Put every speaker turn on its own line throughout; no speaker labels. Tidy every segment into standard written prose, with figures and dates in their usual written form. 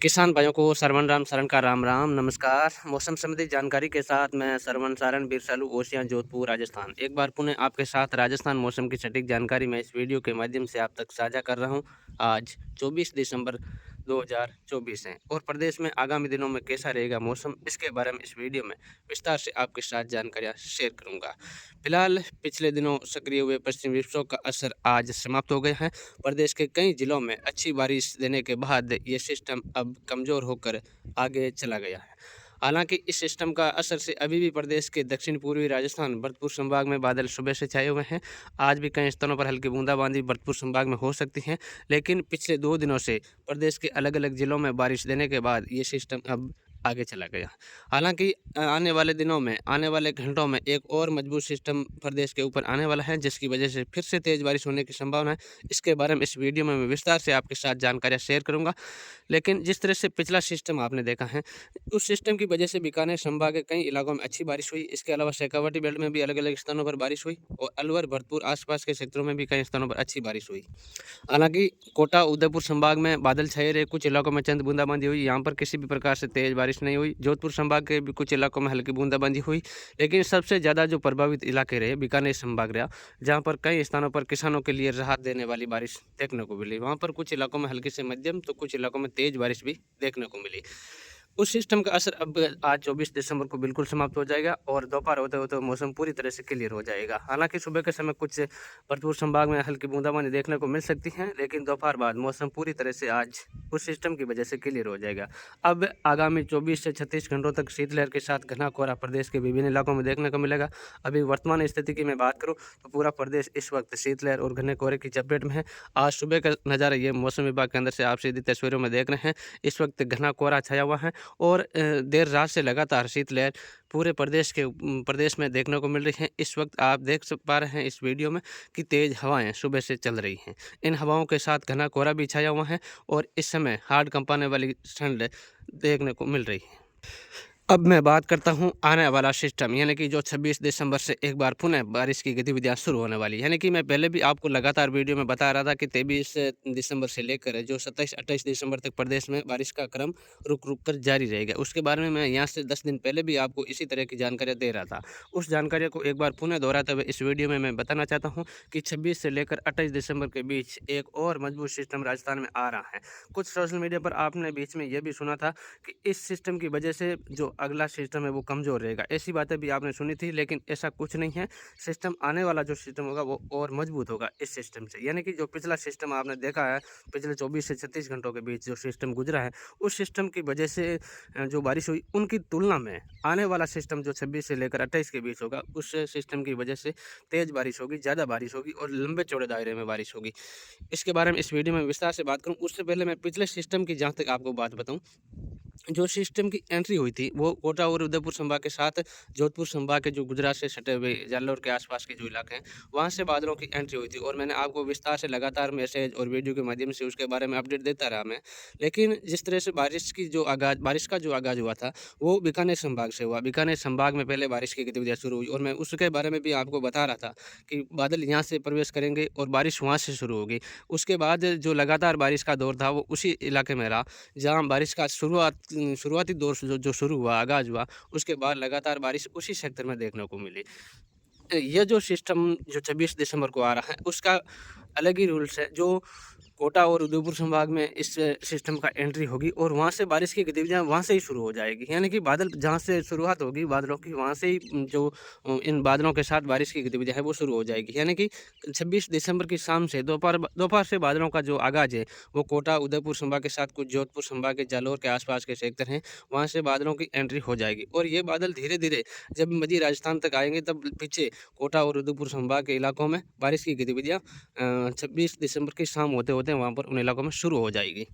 किसान भाइयों को सरवन राम शरण का राम राम नमस्कार। मौसम संबंधी जानकारी के साथ मैं सरवन सारण बिरसालू ओसियां जोधपुर राजस्थान एक बार पुनः आपके साथ राजस्थान मौसम की सटीक जानकारी मैं इस वीडियो के माध्यम से आप तक साझा कर रहा हूं। आज 24 दिसंबर 2024 है और प्रदेश में आगामी दिनों में कैसा रहेगा मौसम, इसके बारे में इस वीडियो में विस्तार से आपके साथ जानकारियाँ शेयर करूँगा। फिलहाल पिछले दिनों सक्रिय हुए पश्चिमी विक्षोभ का असर आज समाप्त हो गया है। प्रदेश के कई जिलों में अच्छी बारिश देने के बाद ये सिस्टम अब कमज़ोर होकर आगे चला गया है। हालांकि इस सिस्टम का असर से अभी भी प्रदेश के दक्षिण पूर्वी राजस्थान भरतपुर संभाग में बादल सुबह से छाए हुए हैं। आज भी कई स्थानों पर हल्की बूंदाबांदी भरतपुर संभाग में हो सकती है, लेकिन पिछले 2 दिनों से प्रदेश के अलग अलग जिलों में बारिश देने के बाद ये सिस्टम अब आगे चला गया। हालांकि आने वाले दिनों में, आने वाले घंटों में एक और मजबूत सिस्टम प्रदेश के ऊपर आने वाला है, जिसकी वजह से फिर से तेज़ बारिश होने की संभावना है। इसके बारे में इस वीडियो में मैं विस्तार से आपके साथ जानकारियाँ शेयर करूँगा। लेकिन जिस तरह से पिछला सिस्टम आपने देखा है, उस सिस्टम की वजह से बीकानेर संभाग के कई इलाकों में अच्छी बारिश हुई। इसके अलावा शेखावाटी बेल्ट में भी अलग अलग स्थानों पर बारिश हुई और अलवर भरतपुर आसपास के क्षेत्रों में भी कई स्थानों पर अच्छी बारिश हुई। हालांकि कोटा उदयपुर संभाग में बादल छाए रहे, कुछ इलाकों में चंद बूंदाबांदी हुई। यहाँ पर किसी भी प्रकार से तेज बारिश नहीं हुई। जोधपुर संभाग के भी कुछ इलाकों में हल्की बूंदाबांदी हुई, लेकिन सबसे ज़्यादा जो प्रभावित इलाके रहे बीकानेर संभाग रहा, जहाँ पर कई स्थानों पर किसानों के लिए राहत देने वाली बारिश देखने को मिली। वहाँ पर कुछ इलाकों में हल्की से मध्यम तो कुछ इलाकों में तेज बारिश भी देखने को मिली। उस सिस्टम का असर अब आज 24 दिसंबर को बिल्कुल समाप्त हो जाएगा और दोपहर होते होते मौसम पूरी तरह से क्लियर हो जाएगा। हालांकि सुबह के समय कुछ भरतपुर संभाग में हल्की बूंदाबांदी देखने को मिल सकती है, लेकिन दोपहर बाद मौसम पूरी तरह से आज उस सिस्टम की वजह से क्लियर हो जाएगा। अब आगामी 24 से 36 घंटों तक शीतलहर के साथ घना कोहरा प्रदेश के विभिन्न इलाकों में देखने को मिलेगा। अभी वर्तमान स्थिति की मैं बात करूँ तो पूरा प्रदेश इस वक्त शीतलहर और घने कोहरे की चपेट में है। आज सुबह का नज़ारा ये मौसम विभाग के अंदर से आप सीधी तस्वीरों में देख रहे हैं। इस वक्त घना कोहरा छाया हुआ है और देर रात से लगातार शीतलहर पूरे प्रदेश में देखने को मिल रही है। इस वक्त आप देख पा रहे हैं इस वीडियो में कि तेज़ हवाएं सुबह से चल रही हैं। इन हवाओं के साथ घना कोहरा भी छाया हुआ है और इस समय हार्ड कंपाने वाली ठंड देखने को मिल रही है। अब मैं बात करता हूं आने वाला सिस्टम, यानी कि जो 26 दिसंबर से एक बार पुनः बारिश की गतिविधियां शुरू होने वाली। यानी कि मैं पहले भी आपको लगातार वीडियो में बता रहा था कि 23 दिसंबर से लेकर जो 27-28 दिसंबर तक प्रदेश में बारिश का क्रम रुक रुक कर जारी रहेगा। उसके बारे में मैं यहाँ से 10 दिन पहले भी आपको इसी तरह की जानकारियाँ दे रहा था। उस जानकारी को एक बार पुनः दोहराते हुए इस वीडियो में मैं बताना चाहता हूँ कि 26 से लेकर 28 दिसंबर के बीच एक और मजबूत सिस्टम राजस्थान में आ रहा है। कुछ सोशल मीडिया पर आपने बीच में यह भी सुना था कि इस सिस्टम की वजह से जो अगला सिस्टम है वो कमज़ोर रहेगा। ऐसी बातें भी आपने सुनी थी, लेकिन ऐसा कुछ नहीं है। सिस्टम आने वाला जो सिस्टम होगा वो और मजबूत होगा इस सिस्टम से। यानी कि जो पिछला सिस्टम आपने देखा है, पिछले 24 से 36 घंटों के बीच जो सिस्टम गुजरा है, उस सिस्टम की वजह से जो बारिश हुई उनकी तुलना में आने वाला सिस्टम जो 26 से लेकर 28 के बीच होगा, उस सिस्टम की वजह से तेज़ बारिश होगी, ज़्यादा बारिश होगी और लंबे चौड़े दायरे में बारिश होगी। इसके बारे में इस वीडियो में विस्तार से बात करूँ, उससे पहले मैं पिछले सिस्टम की जहाँ तक आपको बात बताऊँ, जो सिस्टम की एंट्री हुई थी वो कोटा और उदयपुर संभाग के साथ जोधपुर संभाग के जो गुजरात से सटे हुए जालौर के आसपास के जो इलाके हैं, वहाँ से बादलों की एंट्री हुई थी और मैंने आपको विस्तार से लगातार मैसेज और वीडियो के माध्यम से उसके बारे में अपडेट देता रहा मैं। लेकिन जिस तरह से बारिश का जो आगाज़ हुआ था वो बीकानेर संभाग से हुआ। बीकानेर संभाग में पहले बारिश की गतिविधियाँ शुरू हुई और मैं उसके बारे में भी आपको बता रहा था कि बादल यहाँ से प्रवेश करेंगे और बारिश वहाँ से शुरू होगी। उसके बाद जो लगातार बारिश का दौर था वो उसी इलाके में रहा, जहाँ बारिश का शुरुआती दौर जो शुरू हुआ, आगाज़ हुआ, उसके बाद लगातार बारिश उसी सेक्टर में देखने को मिली। ये जो सिस्टम जो 26 दिसंबर को आ रहा है, उसका अलग ही रूल्स है। जो कोटा और उदयपुर संभाग में इस सिस्टम का एंट्री होगी और वहाँ से बारिश की गतिविधियाँ वहाँ से ही शुरू हो जाएगी। यानी कि बादल जहाँ से शुरुआत होगी बादलों की, वहाँ से ही जो इन बादलों के साथ बारिश की गतिविधियाँ है वो शुरू हो जाएगी। यानी कि 26 दिसंबर की शाम से दोपहर से बादलों का जो आगाज़ है वो कोटा उदयपुर संभाग के साथ कुछ जोधपुर संभाग के जालौर के आसपास के सेक्टर हैं, वहाँ से बादलों की एंट्री हो जाएगी और ये बादल धीरे धीरे जब मध्य राजस्थान तक आएंगे तब पीछे कोटा और उदयपुर संभाग के इलाकों में बारिश की गतिविधियाँ 26 दिसंबर की शाम होते होते वहाँ पर उन इलाकों में शुरू हो जाएगी।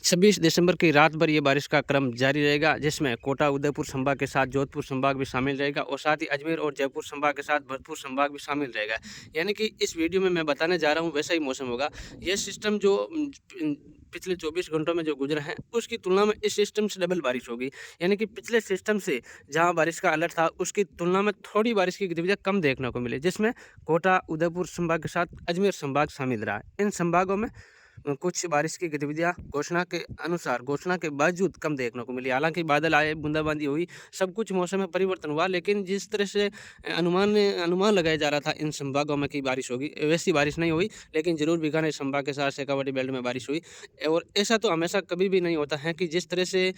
26 दिसंबर की रात भर ये बारिश का क्रम जारी रहेगा, जिसमें कोटा उदयपुर संभाग के साथ जोधपुर संभाग भी शामिल रहेगा और साथ ही अजमेर और जयपुर संभाग के साथ भरतपुर संभाग भी शामिल रहेगा। यानी कि इस वीडियो में मैं बताने जा रहा हूँ वैसा ही मौसम होगा। ये सिस्टम जो पिछले 24 घंटों में जो गुजरा है उसकी तुलना में इस सिस्टम से डबल बारिश होगी। यानी कि पिछले सिस्टम से जहाँ बारिश का अलर्ट था उसकी तुलना में थोड़ी बारिश की गतिविधियाँ कम देखने को मिली, जिसमें कोटा उदयपुर संभाग के साथ अजमेर संभाग शामिल रहा। इन संभागों में कुछ बारिश की गतिविधियाँ घोषणा के बावजूद कम देखने को मिली। हालाँकि बादल आए, बूंदाबांदी हुई, सब कुछ मौसम में परिवर्तन हुआ, लेकिन जिस तरह से अनुमान लगाया जा रहा था इन संभागों में कि बारिश होगी, वैसी बारिश नहीं हुई। लेकिन ज़रूर बीकानेर संभाग के साथ शेखावाटी बेल्ट में बारिश हुई। और ऐसा तो हमेशा कभी भी नहीं होता है कि जिस तरह से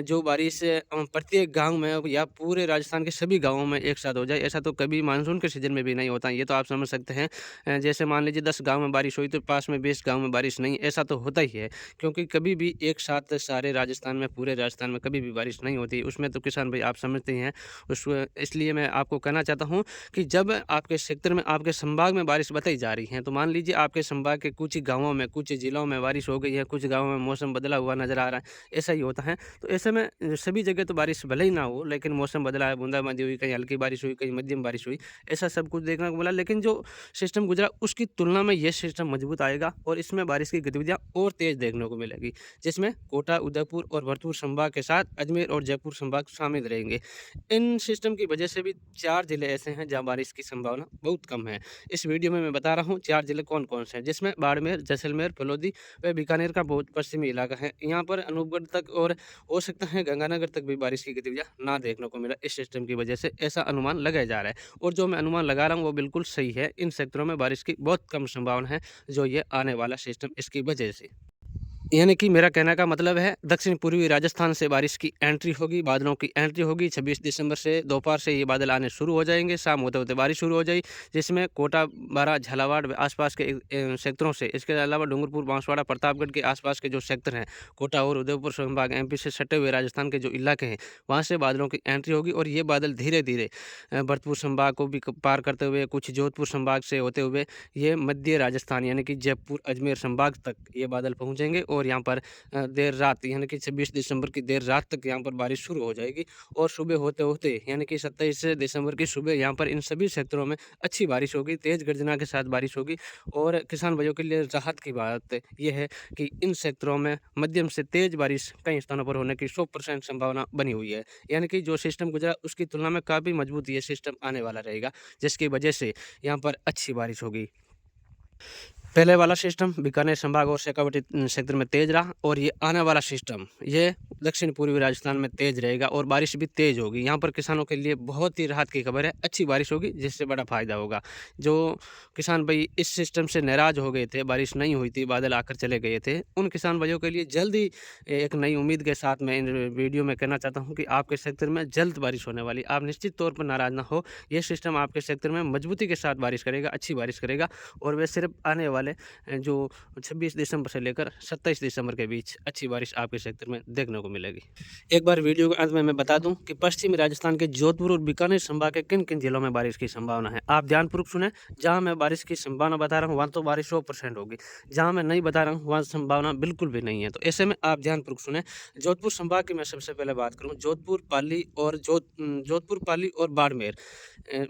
जो बारिश प्रत्येक गाँव में या पूरे राजस्थान के सभी गाँवों में एक साथ हो जाए, ऐसा तो कभी मानसून के सीज़न में भी नहीं होता। ये तो आप समझ सकते हैं। जैसे मान लीजिए 10 गाँव में बारिश हुई तो पास में 20 गाँव में बारिश नहीं, ऐसा तो होता ही है। क्योंकि कभी भी एक साथ सारे राजस्थान में, पूरे राजस्थान में कभी भी बारिश नहीं होती। उसमें तो किसान भाई आप समझते ही हैं। उस इसलिए मैं आपको कहना चाहता हूँ कि जब आपके क्षेत्र में, आपके संभाग में बारिश बताई जा रही है, तो मान लीजिए आपके संभाग के कुछ गाँवों में, कुछ जिलों में बारिश हो गई है, कुछ गाँवों में मौसम बदला हुआ नज़र आ रहा है, ऐसा ही होता है। तो ऐसे में सभी जगह तो बारिश भले ही ना हो, लेकिन मौसम बदला है, बूंदाबांदी हुई, कहीं हल्की बारिश हुई, कहीं मध्यम बारिश हुई, ऐसा सब कुछ देखने को मिला। लेकिन जो सिस्टम गुजरा उसकी तुलना में ये सिस्टम मजबूत आएगा और इसमें बारिश की गतिविधियाँ और तेज़ देखने को मिलेगी, जिसमें कोटा, उदयपुर और भरतपुर संभाग के साथ अजमेर और जयपुर संभाग शामिल रहेंगे। इन सिस्टम की वजह से भी 4 जिले ऐसे हैं जहाँ बारिश की संभावना बहुत कम है। इस वीडियो में मैं बता रहा हूँ 4 जिले कौन-कौन से हैं, जिसमें बाड़मेर, जैसलमेर, फलोदी व बीकानेर का बहुत पश्चिमी इलाका है। यहाँ पर अनूपगढ़ तक और हो सकता है गंगानगर तक भी बारिश की गतिविधियाँ ना देखने को मिला इस सिस्टम की वजह से, ऐसा अनुमान लगाया जा रहा है। और जो मैं अनुमान लगा रहा हूँ वो बिल्कुल सही है। इन क्षेत्रों में बारिश की बहुत कम संभावना है, जो ये आने वाला सिस्टम इसकी वजह से। यानी कि मेरा कहने का मतलब है दक्षिण पूर्वी राजस्थान से बारिश की एंट्री होगी, बादलों की एंट्री होगी। 26 दिसंबर से दोपहर से ये बादल आने शुरू हो जाएंगे, शाम होते-होते बारिश शुरू हो जाएगी, जिसमें कोटा, बारां, झालावाड़ व आसपास के क्षेत्रों से, इसके अलावा डूंगरपुर, बांसवाड़ा, प्रतापगढ़ के आसपास के जो क्षेत्र हैं, कोटा और उदयपुर संभाग, एमपी से सटे हुए राजस्थान के जो इलाके हैं, वहाँ से बादलों की एंट्री होगी। और ये बादल धीरे-धीरे भरतपुर संभाग को भी पार करते हुए, कुछ जोधपुर संभाग से होते हुए ये मध्य राजस्थान यानी कि जयपुर, अजमेर संभाग तक ये बादल पहुँचेंगे। और यहाँ पर देर रात यानी कि 26 दिसंबर की देर रात तक यहाँ पर बारिश शुरू हो जाएगी। और सुबह होते-होते यानी कि 27 दिसंबर की सुबह यहाँ पर इन सभी क्षेत्रों में अच्छी बारिश होगी, तेज़ गर्जना के साथ बारिश होगी। और किसान भाइयों के लिए राहत की बात ये है कि इन क्षेत्रों में मध्यम से तेज़ बारिश कई स्थानों पर होने की 100% संभावना बनी हुई है। यानी कि जो सिस्टम गुजरा उसकी तुलना में काफ़ी मजबूत ये सिस्टम आने वाला रहेगा, जिसकी वजह से यहाँ पर अच्छी बारिश होगी। पहले वाला सिस्टम बीकानेर संभाग और शेखावाटी क्षेत्र में तेज रहा, और ये आने वाला सिस्टम ये दक्षिण पूर्वी राजस्थान में तेज रहेगा और बारिश भी तेज होगी। यहाँ पर किसानों के लिए बहुत ही राहत की खबर है, अच्छी बारिश होगी जिससे बड़ा फायदा होगा। जो किसान भाई इस सिस्टम से नाराज हो गए थे, बारिश नहीं हुई थी, बादल आकर चले गए थे, उन किसान भाइयों के लिए जल्दी एक नई उम्मीद के साथ मैं इन वीडियो में कहना चाहता हूँ कि आपके क्षेत्र में जल्द बारिश होने वाली। आप निश्चित तौर पर नाराज ना हो, ये सिस्टम आपके क्षेत्र में मजबूती के साथ बारिश करेगा, अच्छी बारिश करेगा। और वह सिर्फ आने वाले जो 26 दिसंबर से लेकर 27 दिसंबर के बीच अच्छी बारिश आपके क्षेत्र में देखने को मिलेगी। एक बार वीडियो के अंत में मैं बता दूं कि पश्चिमी राजस्थान के जोधपुर और बीकानेर संभाग के किन किन जिलों में बारिश की संभावना है। आप ध्यानपूर्वक सुने, जहां मैं बारिश की संभावना बता रहा हूं वहां तो बारिश 100% होगी, जहां मैं नहीं बता रहा हूं वहां संभावना बिल्कुल भी नहीं है। तो ऐसे में आप ध्यानपूर्वक सुने। जोधपुर संभाग की मैं सबसे पहले बात करूँ, जोधपुर, पाली और बाड़मेर।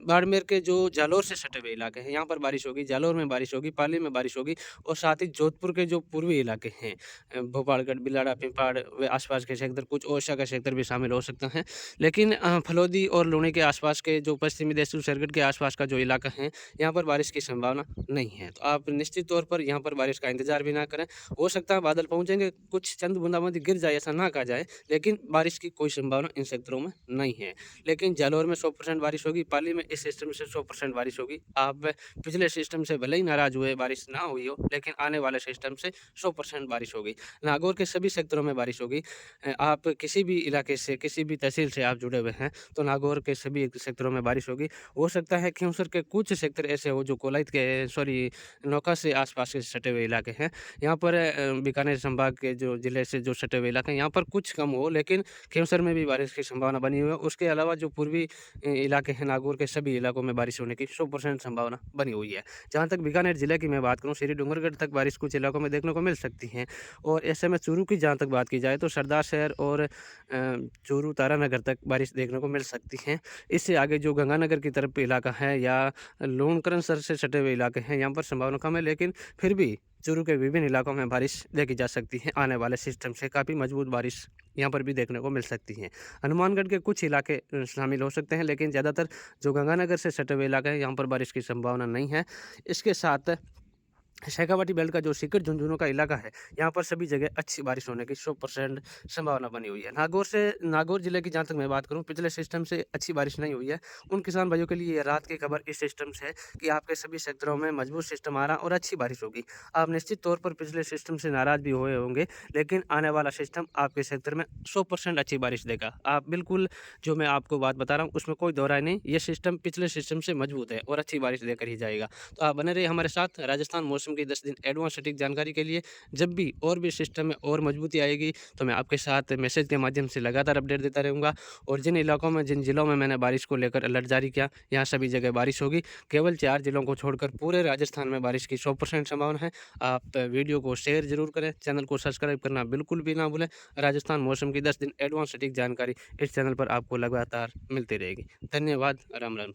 बाड़मेर के जो जालौर से सटे हुए इलाके हैं, यहाँ पर बारिश होगी, जालौर में बारिश होगी, पाली में बारिश होगी। और साथ ही जोधपुर के जो पूर्वी इलाके हैं, भोपालगढ़, बिलाड़ा, पिंपाड़ व आसपास के क्षेत्र, कुछ ओरछा का क्षेत्र भी शामिल हो सकता है। लेकिन फलौदी और लूणी के आसपास के जो पश्चिमी देशु सरगढ़ के आसपास का जो इलाका है, यहाँ पर बारिश की संभावना नहीं है। तो आप निश्चित तौर पर यहाँ पर बारिश का इंतजार भी ना करें। हो सकता है बादल पहुँचेंगे, कुछ चंद बूंदाबांदी गिर जाए, ऐसा ना कहा जाए, लेकिन बारिश की कोई संभावना इन क्षेत्रों में नहीं है। लेकिन जालौर में 100% बारिश होगी, पाली में इस सिस्टम से 100% बारिश होगी। आप पिछले सिस्टम से भले ही नाराज हुए, बारिश ना हुई हो, लेकिन आने वाले सिस्टम से 100% बारिश होगी। नागौर के सभी सेक्टरों में बारिश होगी। आप किसी भी इलाके से, किसी भी तहसील से आप जुड़े हुए हैं, तो नागौर के सभी सेक्टरों में बारिश होगी। हो सकता है खिंवसर के कुछ सेक्टर ऐसे हो जो कोलाइत के नौका से आसपास के सटे हुए इलाके हैं। यहाँ पर बीकानेर संभाग के जो जिले से जो सटे हुए इलाके हैं, यहाँ पर कुछ कम हो, लेकिन खिंवसर में भी बारिश की संभावना बनी हुई है। उसके अलावा जो पूर्वी इलाके हैं, नागौर के सभी इलाकों में बारिश होने की 100% संभावना बनी हुई है। जहाँ तक बीकानेर जिले की मैं बात करूँ, श्री डूंगरगढ़ तक बारिश कुछ इलाकों में देखने को मिल सकती है। और ऐसे में चूरू की जहाँ तक बात की जाए तो सरदार शहर और चूरू, तारानगर तक बारिश देखने को मिल सकती है। इससे आगे जो गंगानगर की तरफ इलाका है या लूणकरणसर से सटे हुए इलाके हैं, यहाँ पर संभावना कम है, लेकिन फिर भी चूरू के विभिन्न इलाकों में बारिश देखी जा सकती है। आने वाले सिस्टम से काफ़ी मजबूत बारिश यहाँ पर भी देखने को मिल सकती है। हनुमानगढ़ के कुछ इलाके शामिल हो सकते हैं, लेकिन ज़्यादातर जो गंगानगर से सटे हुए इलाके हैं, यहाँ पर बारिश की संभावना नहीं है। इसके साथ शेखावाटी बेल्ट का जो सीकर झुंझुनू का इलाका है, यहाँ पर सभी जगह अच्छी बारिश होने की 100% संभावना बनी हुई है। नागौर जिले की जहाँ तक मैं बात करूँ, पिछले सिस्टम से अच्छी बारिश नहीं हुई है। उन किसान भाइयों के लिए ये रात की खबर इस सिस्टम से है कि आपके सभी सेक्टरों में मजबूत सिस्टम आ रहा और अच्छी बारिश होगी। आप निश्चित तौर पर पिछले सिस्टम से नाराज़ भी हुए होंगे, लेकिन आने वाला सिस्टम आपके सेक्टर में 100% अच्छी बारिश देगा। आप बिल्कुल, जो मैं आपको बात बता रहा हूँ उसमें कोई दो राय नहीं, ये सिस्टम पिछले सिस्टम से मजबूत है और अच्छी बारिश देकर ही जाएगा। तो आप बने रहिए हमारे साथ राजस्थान मौसम की 10 दिन एडवांस सटीक जानकारी के लिए। जब भी और भी सिस्टम में और मजबूती आएगी तो मैं आपके साथ मैसेज के माध्यम से लगातार अपडेट देता रहूँगा। और जिन इलाकों में, जिन जिलों में मैंने बारिश को लेकर अलर्ट जारी किया, यहाँ सभी जगह बारिश होगी। केवल 4 जिलों को छोड़कर पूरे राजस्थान में बारिश की 100% संभावना है। आप वीडियो को शेयर जरूर करें, चैनल को सब्सक्राइब करना बिल्कुल भी ना भूलें। राजस्थान मौसम की 10 दिन एडवांस सटीक जानकारी इस चैनल पर आपको लगातार मिलती रहेगी। धन्यवाद। राम राम।